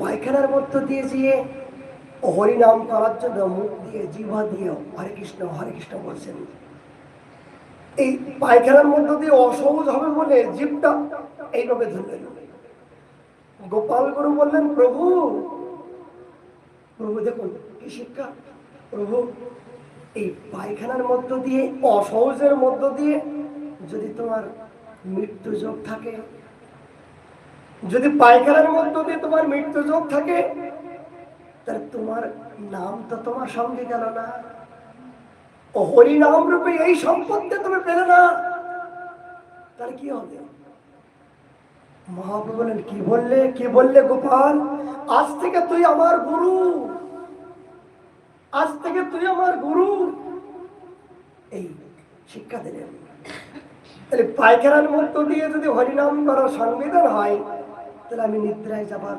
পায়খানার মধ্য দিয়ে গিয়ে হরিনাম করার জন্য মুখ দিয়ে জিহ্বা দিয়ে হরে কৃষ্ণ বলছেন। এই পায়খানার মধ্য দিয়ে অসহজ হবে বলে জিভটা এইভাবে ধরলেন। গোপাল গুরু বললেন, প্রভু প্রভু দেখুন কি শিক্ষা। প্রভু, এই পায়খানার মধ্য দিয়ে অসহজের মধ্য দিয়ে যদি তোমার মৃত্যু যোগ থাকে, যদি পায়খানার মধ্য দিয়ে তোমার মৃত্যু যোগ থাকে, তাহলে তোমার নাম তো তোমার সঙ্গে গেল না, হরিনাম রূপে এই সম্পত্তি তুমি পেলে না, তাহলে কি হবে? মহাপ্রভু বলেন, কি বললে গোপাল, আজ থেকে তুই আমার গুরু, আজ থেকে তুই আমার গুরু, এই শিক্ষা দিলেন। তাহলে পায়খানার মধ্য দিয়ে যদি হরিনাম করার সংবিধান হয়, তাহলে আমি নিদ্রায় যাবার